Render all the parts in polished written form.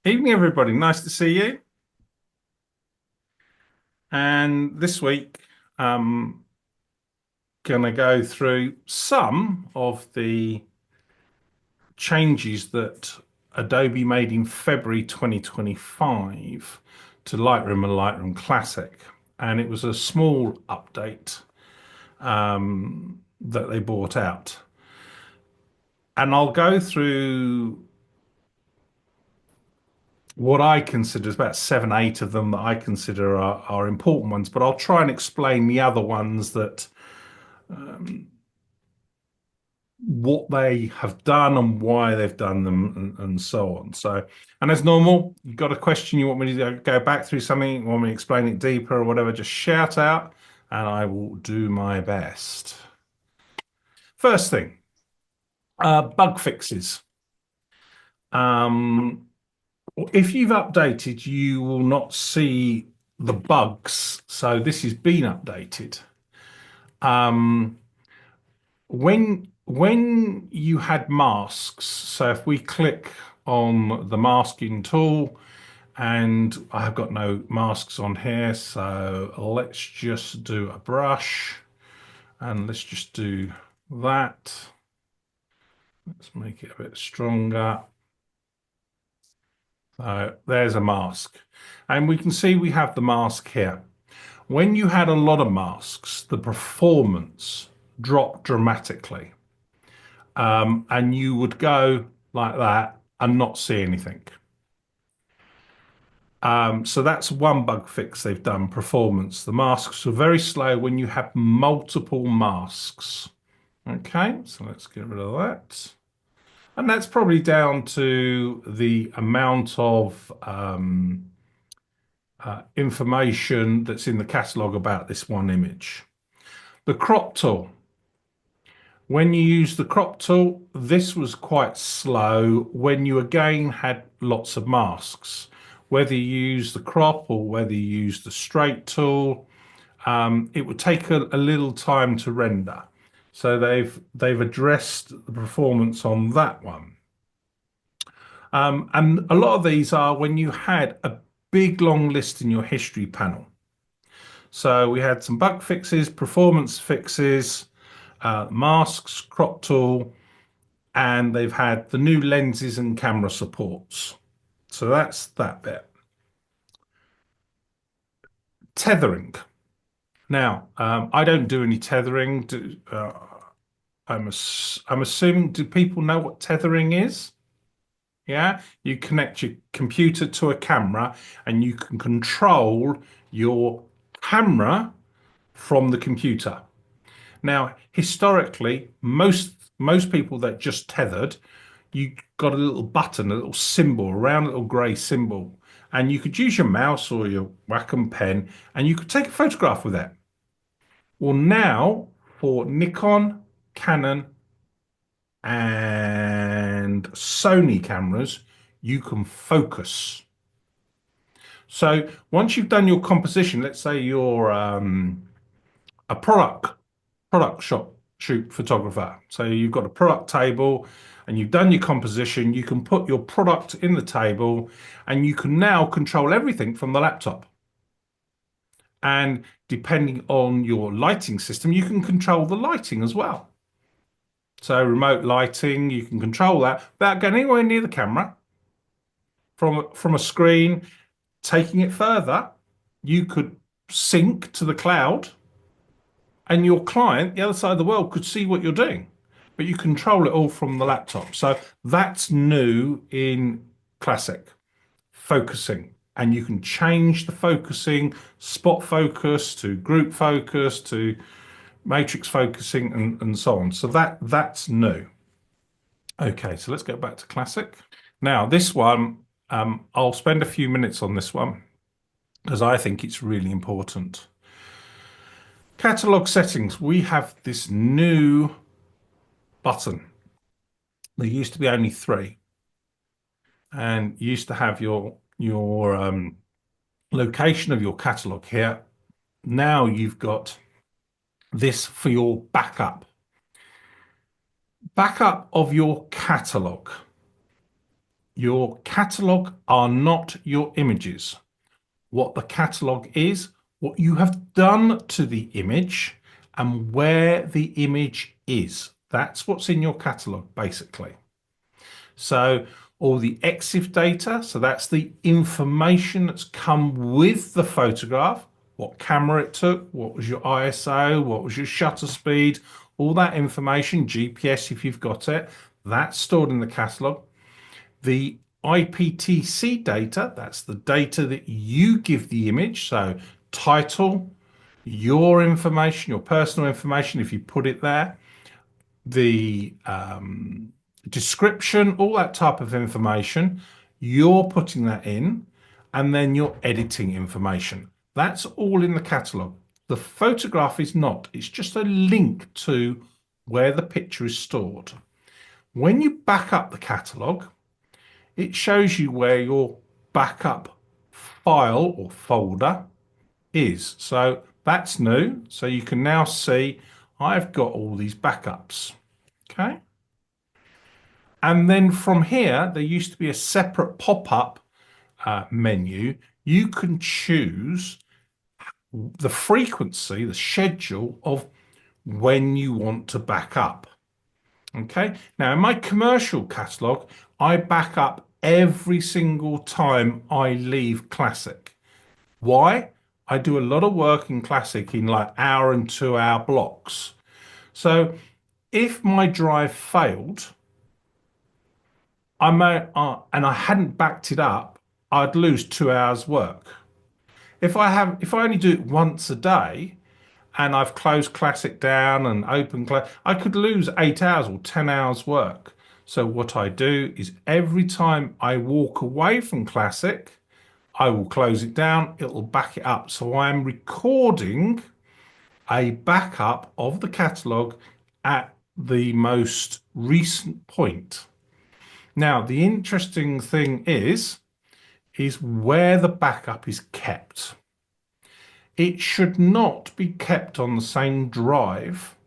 Evening, everybody. Nice to see you. And this week, I'm going to go through some of the changes that Adobe made in February 2025 to Lightroom and Lightroom Classic. And it was a small update that they brought out. And I'll go through what I consider is about seven, eight of them that I consider are important ones, but I'll try and explain the other ones that what they have done and why they've done them and so on. So, and as normal, you've got a question you want me to go back through something, you want me to explain it deeper or whatever, just shout out and I will do my best. First thing, bug fixes. Um, if you've updated, you will not see the bugs. So this has been updated. Um, when you had masks, so if we click on the masking tool, and I have got no masks on here, so let's just do a brush and let's just do that. Let's make it a bit stronger. So there's a mask, and we can see we have the mask here. When you had a lot of masks, the performance dropped dramatically. And you would go like that and not see anything. So that's one bug fix they've done, performance. The masks are very slow when you have multiple masks. Okay, so let's get rid of that. And that's probably down to the amount of information that's in the catalog about this one image. The crop tool. When you use the crop tool, this was quite slow when you again had lots of masks. Whether you use the crop or whether you use the straight tool, it would take a little time to render. So they've addressed the performance on that one. And a lot of these are when you had a big long list in your history panel. So we had some bug fixes, performance fixes, masks, crop tool, and they've had the new lenses and camera supports. So that's that bit. Tethering. Now, I don't do any tethering. I'm assuming, do people know what tethering is? Yeah, you connect your computer to a camera and you can control your camera from the computer. Now, historically, most people that just tethered, you got a little button, a little symbol, a round little grey symbol, and you could use your mouse or your Wacom pen, and you could take a photograph with that. Well, now for Nikon, Canon, and Sony cameras, you can focus. So once you've done your composition, let's say you're a product shop shoot photographer. So you've got a product table and you've done your composition, you can put your product in the table and you can now control everything from the laptop. And depending on your lighting system, you can control the lighting as well. So remote lighting, you can control that without going anywhere near the camera from a screen. Taking it further, you could sync to the cloud and your client, the other side of the world, could see what you're doing, but you control it all from the laptop. So that's new in Classic focusing. And you can change the focusing, spot focus to group focus to matrix focusing and so on. So that's new. Okay, so let's go back to Classic. Now, this one, I'll spend a few minutes on this one because I think it's really important. Catalog settings, we have this new button. There used to be only three, and you used to have your location of your catalog here. Now you've got this for your backup. Backup of your catalog. Your catalog are not your images. What the catalog is, what you have done to the image, and where the image is. That's what's in your catalog, basically. So all the EXIF data, so that's the information that's come with the photograph, what camera it took, what was your ISO, what was your shutter speed, all that information, GPS if you've got it, that's stored in the catalog. The IPTC data, that's the data that you give the image, so title, your information, your personal information, if you put it there, the description, all that type of information, you're putting that in, and then you're editing information. That's all in the catalog. The photograph is not, it's just a link to where the picture is stored. When you back up the catalog, it shows you where your backup file or folder is. So that's new. So you can now see I've got all these backups. Okay. And then from here, there used to be a separate pop-up menu. You can choose the frequency, the schedule of when you want to back up. Okay. Now in my commercial catalog, I back up every single time I leave Classic. Why? I do a lot of work in Classic in like hour and 2 hour blocks. So if my drive failed, and I hadn't backed it up, I'd lose 2 hours work. If I only do it once a day and I've closed Classic down and opened Classic, I could lose 8 hours or 10 hours work. So what I do is every time I walk away from Classic, I will close it down, it will back it up. So I'm recording a backup of the catalog at the most recent point. Now, the interesting thing is where the backup is kept. It should not be kept on the same drive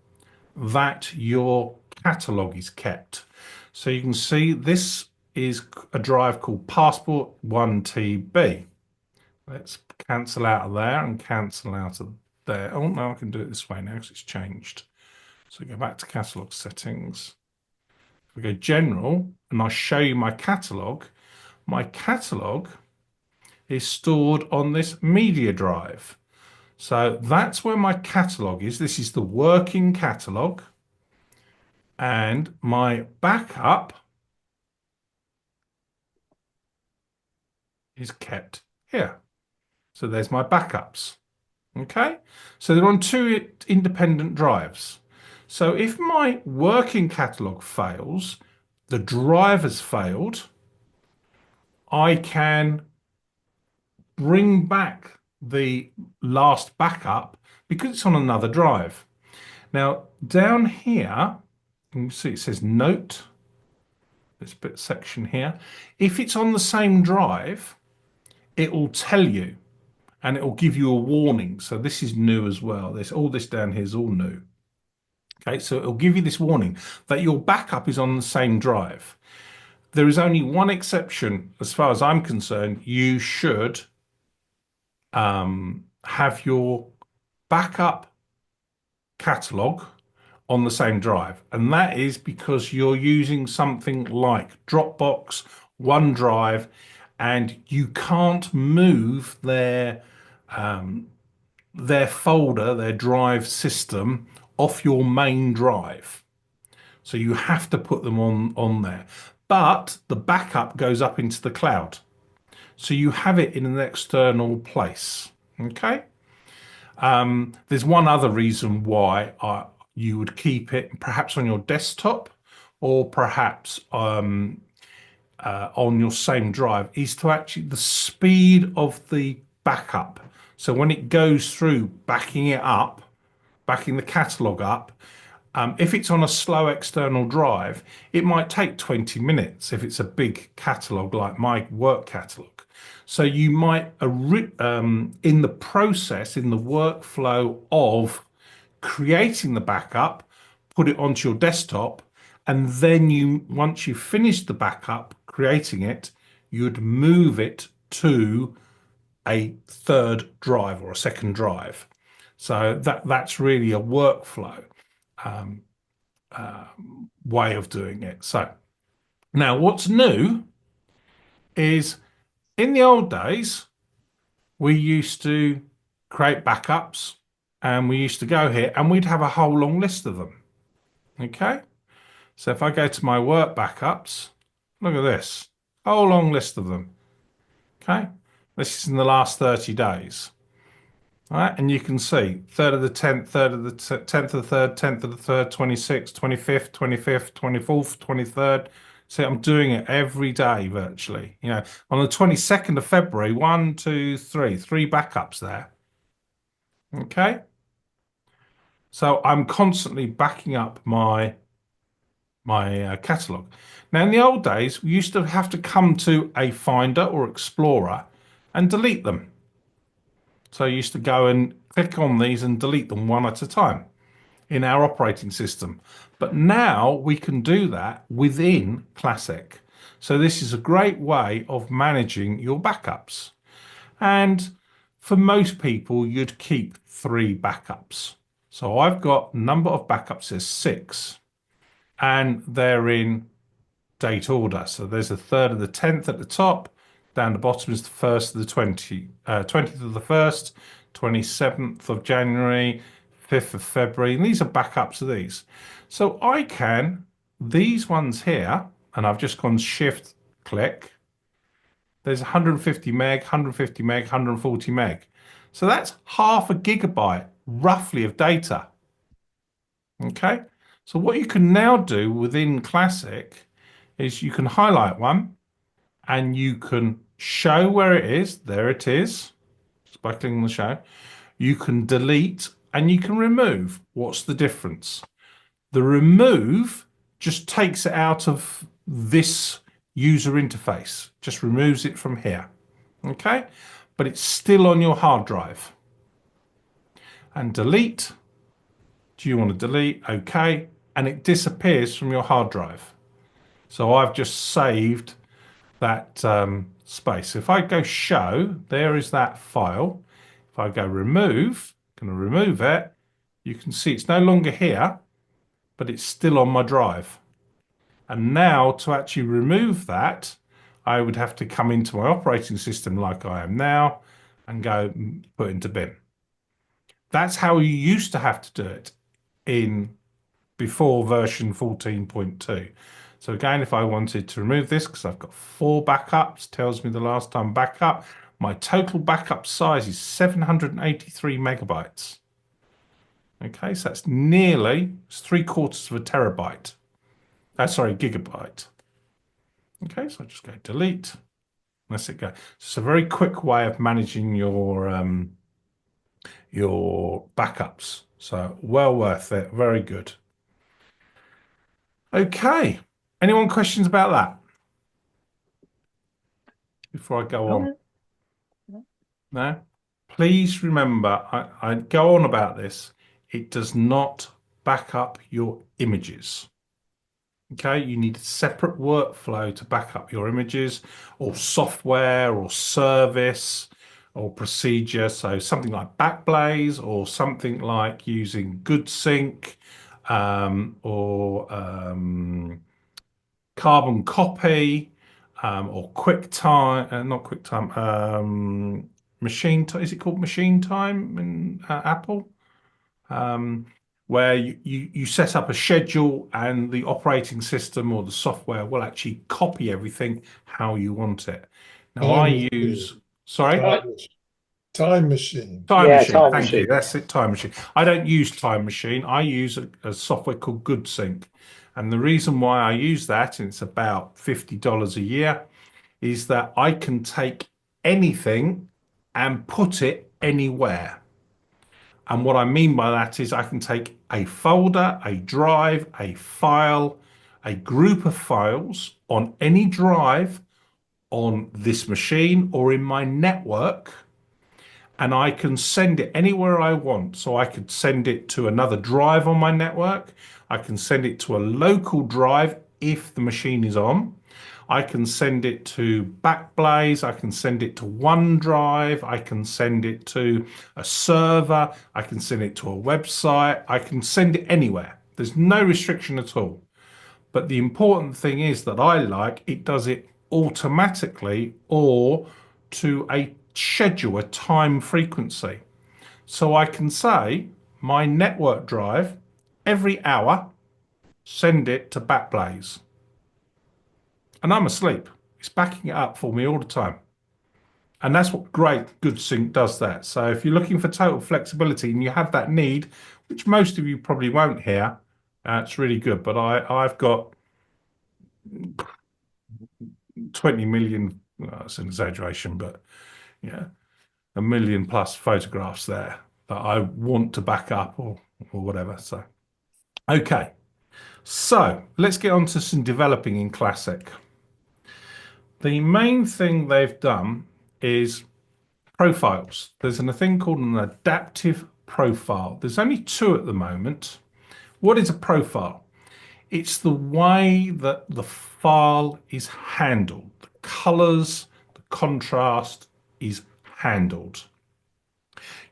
that your catalog is kept. So you can see this is a drive called Passport 1TB. Let's cancel out of there and cancel out of there. Oh, no, I can do it this way now because it's changed. So go back to catalog settings. We go general and I show you my catalog is stored on this media drive. So that's where my catalog is. This is the working catalog, and my backup is kept here. So there's my backups. Okay, so they're on two independent drives. So if my working catalog fails, the drive has failed, I can bring back the last backup because it's on another drive. Now, down here, you can see it says note, this bit section here. If it's on the same drive, it will tell you and it will give you a warning. So this is new as well. There's all this down here is all new. Okay, so it'll give you this warning that your backup is on the same drive. There is only one exception, as far as I'm concerned. You should have your backup catalog on the same drive, and that is because you're using something like Dropbox, OneDrive, and you can't move their folder, their drive system off your main drive. So you have to put them on there. But the backup goes up into the cloud. So you have it in an external place. Okay. There's one other reason why you would keep it perhaps on your desktop or perhaps on your same drive is to actually the speed of the backup. So when it goes through backing it up, backing the catalog up, if it's on a slow external drive, it might take 20 minutes if it's a big catalog like my work catalog. So you might, in the process, in the workflow of creating the backup, put it onto your desktop, and then once you've finished the backup, creating it, you'd move it to a third drive or a second drive. So that's really a workflow way of doing it. So now what's new is in the old days, we used to create backups and we used to go here and we'd have a whole long list of them. Okay. So if I go to my work backups, look at this, whole long list of them. Okay. This is in the last 30 days. All right. And you can see 3rd of the 10th, 3rd of the 10th of the 3rd, 10th of the 3rd, 26th, 25th, 25th, 24th, 23rd. See, I'm doing it every day virtually. You know, on the 22nd of February, 1, 2, 3, 3 backups there. Okay. So I'm constantly backing up my catalog. Now, in the old days, we used to have to come to a Finder or Explorer and delete them. So I used to go and click on these and delete them one at a time in our operating system. But now we can do that within Classic. So this is a great way of managing your backups. And for most people, you'd keep 3 backups. So I've got number of backups is 6, and they're in date order. So there's the 3rd of the 10th at the top. Down the bottom is the 1st of the 20th of the 1st, 27th of January, 5th of February. And these are backups of these. So I can, these ones here, and I've just gone shift click. There's 150 meg, 150 meg, 140 meg. So that's half a gigabyte roughly of data. Okay. So what you can now do within Classic is you can highlight one and you can show where it is. There it is. Just by clicking on the show. You can delete and you can remove. What's the difference? The remove just takes it out of this user interface, just removes it from here. Okay, but it's still on your hard drive. And delete. Do you want to delete? Okay, and it disappears from your hard drive. So I've just saved that space. If I go show, there is that file. If I go remove, I'm going to remove it. You can see it's no longer here, but it's still on my drive. And now to actually remove that, I would have to come into my operating system like I am now and go put into bin. That's how you used to have to do it in before version 14.2. So again, if I wanted to remove this, because I've got 4 backups, tells me the last time backup, my total backup size is 783 megabytes. Okay, so that's nearly, it's 3/4 of a terabyte. Sorry, gigabyte. Okay, so I just go delete. Let's it go. It's a very quick way of managing your backups. So well worth it. Very good. Okay. Anyone questions about that before I go on? No? Please remember, I go on about this. It does not back up your images. Okay, you need a separate workflow to back up your images or software or service or procedure. So something like Backblaze or something like using GoodSync or Carbon Copy or QuickTime, not QuickTime, Machine Time. Is it called Machine Time in Apple? Where you set up a schedule and the operating system or the software will actually copy everything how you want it. Now I use, sorry? Time machine. Time Yeah, machine. time Thank you. machine. That's it. Time machine. I don't use Time Machine. I use a software called GoodSync. And the reason why I use that, and it's about $50 a year, is that I can take anything and put it anywhere. And what I mean by that is I can take a folder, a drive, a file, a group of files on any drive on this machine or in my network, and I can send it anywhere I want. So I could send it to another drive on my network. I can send it to a local drive if the machine is on. I can send it to Backblaze, I can send it to OneDrive, I can send it to a server, I can send it to a website, I can send it anywhere. There's no restriction at all. But the important thing is that I like it does it automatically or to a schedule, a time frequency. So I can say my network drive every hour, send it to Backblaze. And I'm asleep. It's backing it up for me all the time. And that's what great good sync does that. So if you're looking for total flexibility and you have that need, which most of you probably won't here, it's really good. But I've got 20 million, well, that's an exaggeration, but yeah, a million plus photographs there that I want to back up or whatever. So, okay. So let's get on to some developing in Classic. The main thing they've done is profiles. There's a thing called an adaptive profile. There's only two at the moment. What is a profile? It's the way that the file is handled. The colors, the contrast is handled.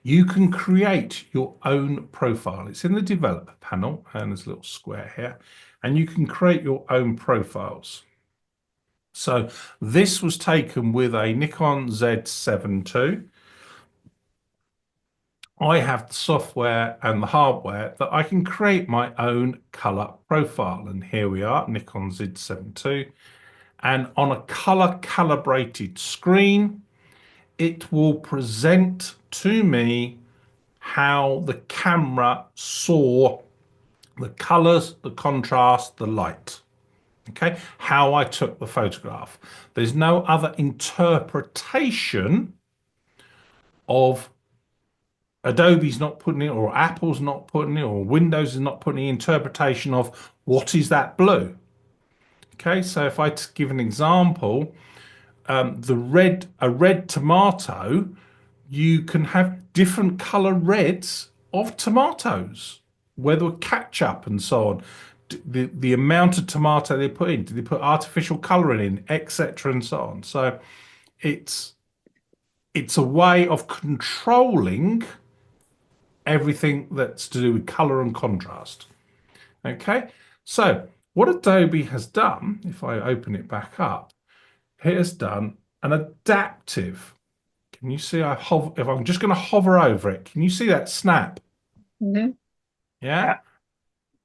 You can create your own profile. It's in the developer panel and there's a little square here, and you can create your own profiles. So this was taken with a Nikon Z7 II. I have the software and the hardware that I can create my own color profile. And here we are, Nikon Z7 II. And on a color calibrated screen, it will present to me how the camera saw the colors, the contrast, the light. Okay, how I took the photograph. There's no other interpretation of Adobe's not putting it, or Apple's not putting it, or Windows is not putting the interpretation of what is that blue. Okay, so if I give an example, a red tomato, you can have different color reds of tomatoes, whether ketchup and so on. The amount of tomato they put in, do they put artificial coloring in, etc. and so on. So it's a way of controlling everything that's to do with color and contrast. Okay, so what Adobe has done, if I open it back up, it has done an adaptive. Can you see I hover, if I'm just going to hover over it, can you see that snap? Mhm. Yeah. Yeah.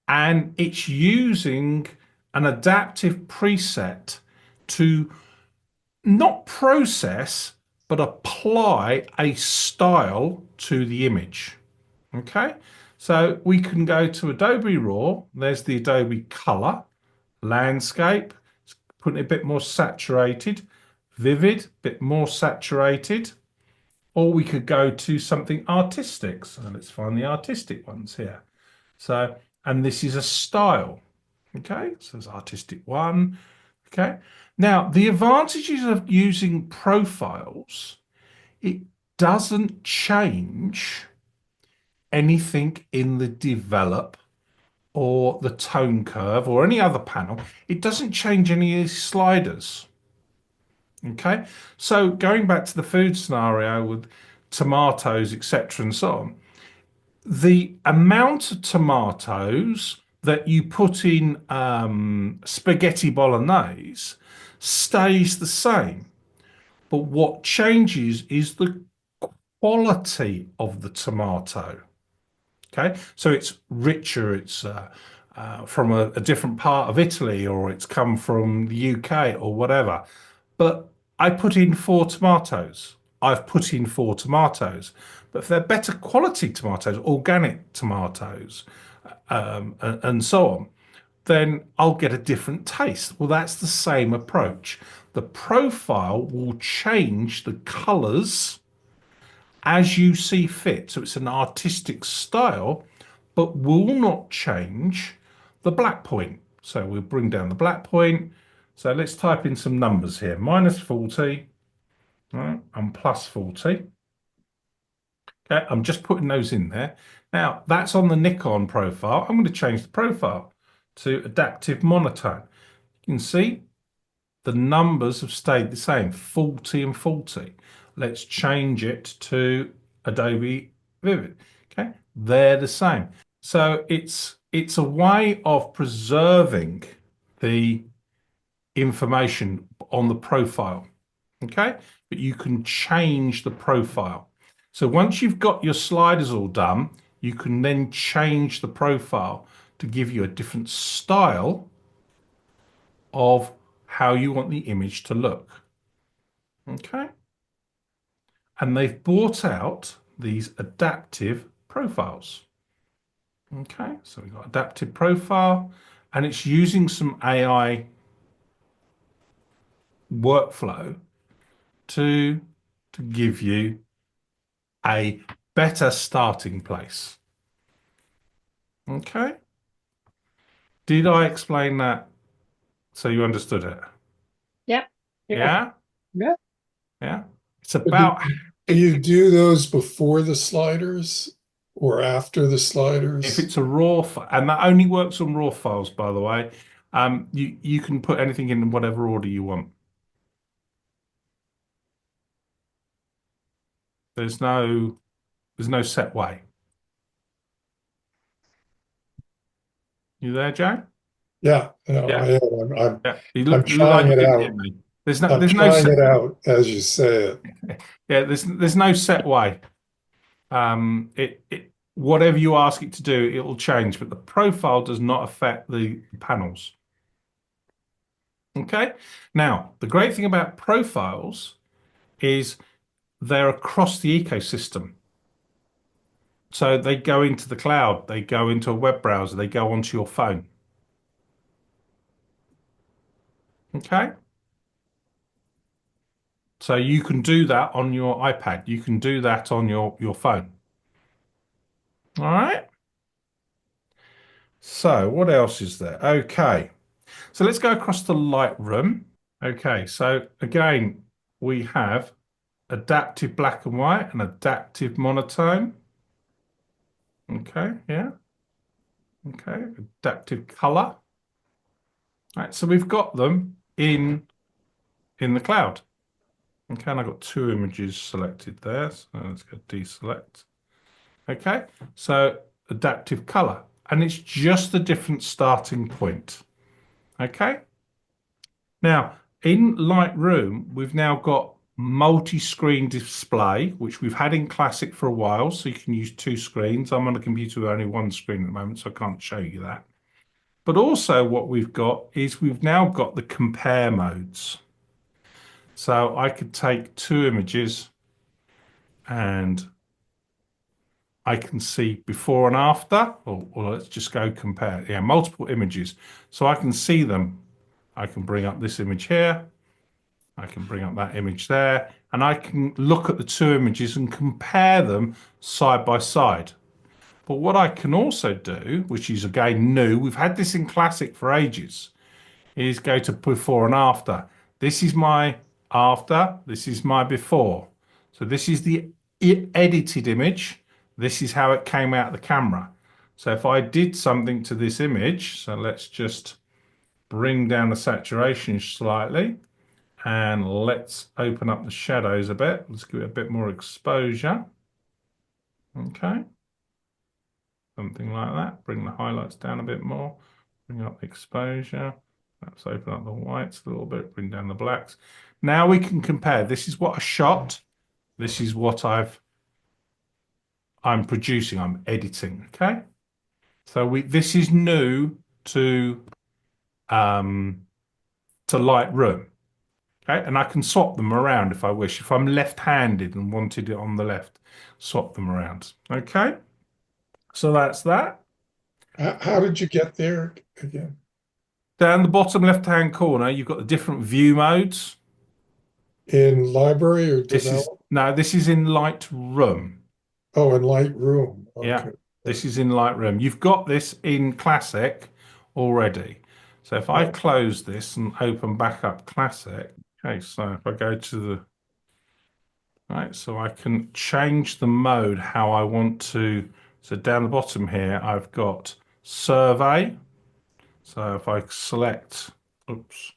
And it's using an adaptive preset to not process, but apply a style to the image. Okay. So we can go to Adobe Raw. There's the Adobe Color, Landscape, putting it a bit more saturated, Vivid, bit more saturated. Or we could go to something artistic. So let's find the artistic ones here. So, and this is a style. Okay, so there's artistic one. Okay. Now, the advantages of using profiles, it doesn't change anything in the develop or the tone curve or any other panel. It doesn't change any of these sliders. Okay, so going back to the food scenario with tomatoes, etc., and so on, the amount of tomatoes that you put in spaghetti bolognese stays the same, but what changes is the quality of the tomato. Okay, so it's richer, it's from a different part of Italy, or it's come from the UK or whatever. But I put in four tomatoes. I've put in four tomatoes. But if they're better quality tomatoes, organic tomatoes, and so on, then I'll get a different taste. Well, that's the same approach. The profile will change the colors as you see fit. So it's an artistic style, but will not change the black point. So we'll bring down the black point. So let's type in some numbers here. -40, right, and +40. Okay, I'm just putting those in there. Now, that's on the Nikon profile. I'm going to change the profile to adaptive monotone. You can see the numbers have stayed the same, 40 and 40. Let's change it to Adobe Vivid. Okay, they're the same. So it's a way of preserving the information on the profile. Okay, but you can change the profile. So once you've got your sliders all done, you can then change the profile to give you a different style of how you want the image to look. Okay. And they've brought out these adaptive profiles. Okay. So we've got adaptive profile and it's using some AI workflow to, to give you a better starting place. Okay. Did I explain that so you understood it? Yeah. Yeah. Yeah. Yeah. Yeah. It's But do about do you do those before the sliders or after the if sliders? it's a raw, and that only works on raw files, by the way. You can put anything in whatever order you want. There's no set way. You there, Joe? Yeah, no, Yeah, I am. yeah. I'm You look like trying you it didn't hear out. me. I'm There's no trying set. it out as you say it. Yeah, there's no set way. Whatever you ask it to do, it will change, but the profile does not affect the panels. Okay. Now, the great thing about profiles is they're across the ecosystem. So they go into the cloud, they go into a web browser, they go onto your phone. Okay. So you can do that on your iPad. You can do that on your phone. All right. So what else is there? Okay. So let's go across to Lightroom. Okay. So again, we have adaptive black and white and adaptive monotone. Okay. Yeah. Okay. Adaptive color. All right. So we've got them in the cloud. Okay, and I've got two images selected there. So let's go deselect. Okay, so adaptive color, and it's just a different starting point. Okay, now in Lightroom, we've now got multi-screen display, which we've had in Classic for a while, so you can use two screens. I'm on a computer with only one screen at the moment, so I can't show you that. But also what we've got is we've now got the compare modes. So I could take two images and I can see before and after, or let's just go compare. Yeah, multiple images. So I can see them. I can bring up this image here. I can bring up that image there. And I can look at the two images and compare them side by side. But what I can also do, which is again new, we've had this in Classic for ages, is go to before and after. This is my after, this is my before. So this is the edited image. This is how it came out of the camera. So if I did something to this image, so let's just bring down the saturation slightly and let's open up the shadows a bit. Let's give it a bit more exposure. Okay. Something like that. Bring the highlights down a bit more. Bring up the exposure. Let's open up the whites a little bit. Bring down the blacks. Now we can compare. This is what I shot. This is what I'm producing. I'm editing. Okay. So this is new um, to Lightroom. Okay, and I can swap them around if I wish. If I'm left-handed and wanted it on the left, swap them around. Okay. So that's that. How did you get there again? Down the bottom left-hand corner, you've got the different view modes. In library or This is develop? no, this is in Lightroom. Oh, in Lightroom. Yeah, Okay. this is in Lightroom. You've got this in Classic already. So if I Yeah. close this and open back up Classic, okay, so if I go to the right, so I can change the mode how I want to. So down the bottom here, I've got survey. So if I select, oops,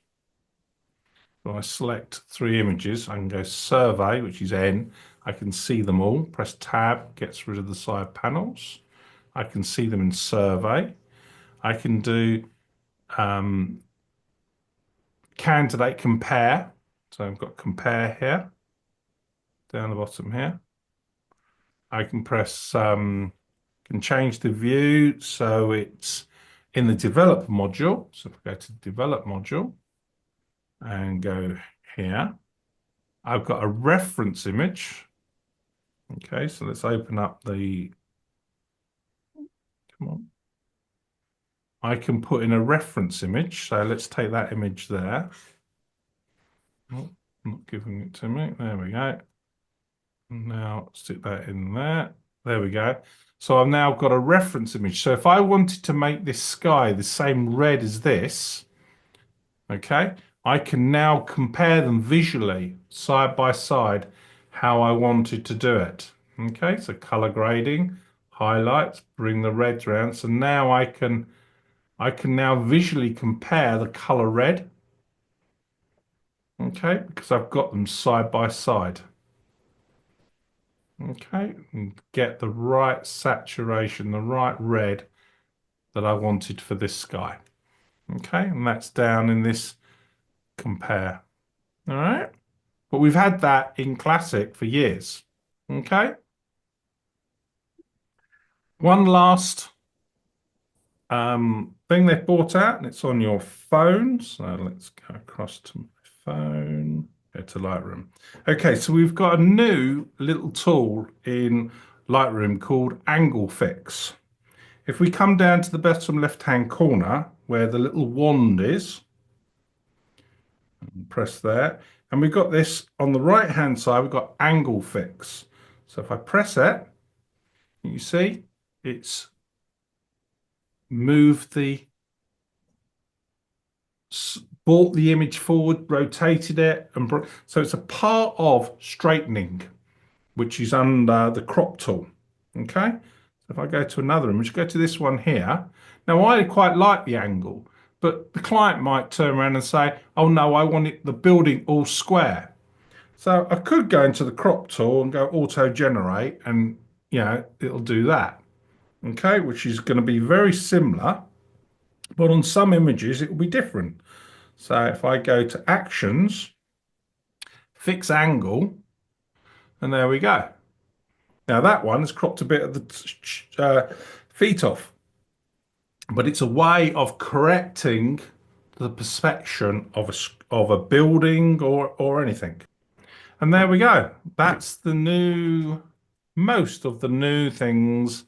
So I select 3 images. I can go survey, which is N. I can see them all. Press tab, gets rid of the side panels. I can see them in survey. I can do candidate compare. So I've got compare here, down the bottom here. I can press, can change the view so it's in the develop module. So if I go to develop module and go here, I've got a reference image. Okay, so let's open up the, come on. I can put in a reference image. So let's take that image there. Oh, not giving it to me. There we go. Now stick that in there. There we go. So I've now got a reference image. So if I wanted to make this sky the same red as this, okay, I can now compare them visually side by side how I wanted to do it. Okay, so color grading, highlights, bring the reds around. So now I can now visually compare the color red. Okay, because I've got them side by side. Okay, and get the right saturation, the right red that I wanted for this sky. Okay, and that's down in this compare. All right, but we've had that in Classic for years. Okay, one last thing they've brought out, and it's on your phone. So let's go across to my phone, go to Lightroom. Okay, so we've got a new little tool in Lightroom called Angle Fix. If we come down to the bottom left-hand corner where the little wand is, and press there, and we've got this on the right-hand side, we've got Angle Fix. So if I press it, you see it's moved the, brought the image forward, rotated it, and so it's a part of straightening, which is under the crop tool. Okay, so if I go to another image, go to this one here. Now I quite like the angle, but the client might turn around and say, oh no, I want it, the building all square. So I could go into the crop tool and go auto generate, and it'll do that. Okay, which is going to be very similar, but on some images it will be different. So if I go to actions, fix angle, and there we go. Now that one has cropped a bit of the feet off, but it's a way of correcting the perception of a building or anything. And there we go. That's the new, most of the new things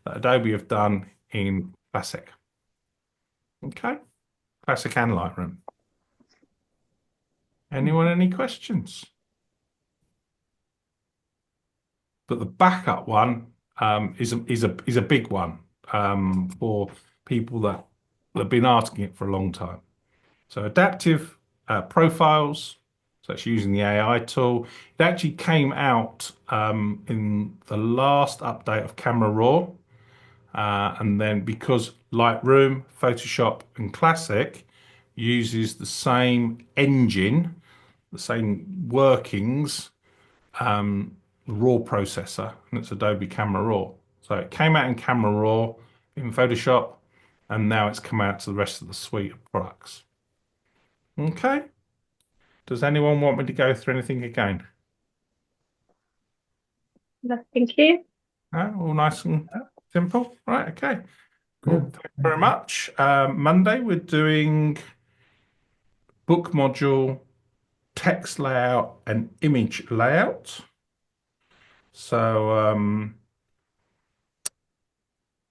that Adobe have done in Classic. Okay, Classic and Lightroom. Anyone, any questions? But the backup one is a big one for people that have been asking it for a long time. So adaptive profiles, so it's using the AI tool. It actually came out in the last update of Camera Raw. And then because Lightroom, Photoshop, and Classic uses the same engine, the same workings, RAW processor, and it's Adobe Camera Raw. So it came out in Camera Raw, in Photoshop, and now it's come out to the rest of the suite of products. Okay. Does anyone want me to go through anything again? No, thank you. All nice and simple. Right, okay. Cool. Thank you very much. Monday, we're doing book module, text layout, and image layout. So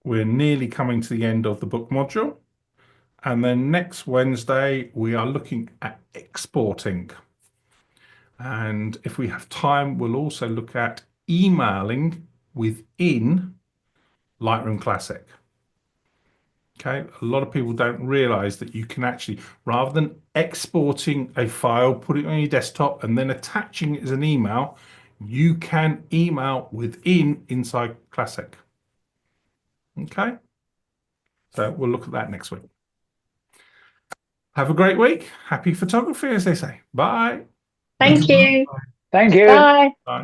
we're nearly coming to the end of the book module. And then next Wednesday, we are looking at exporting. And if we have time, we'll also look at emailing within Lightroom Classic. Okay, a lot of people don't realize that you can actually, rather than exporting a file, put it on your desktop and then attaching it as an email, you can email inside Classic. Okay, so we'll look at that next week. Have a great week. Happy photography, as they say. Bye. Thank you. Thank you. Bye. Bye.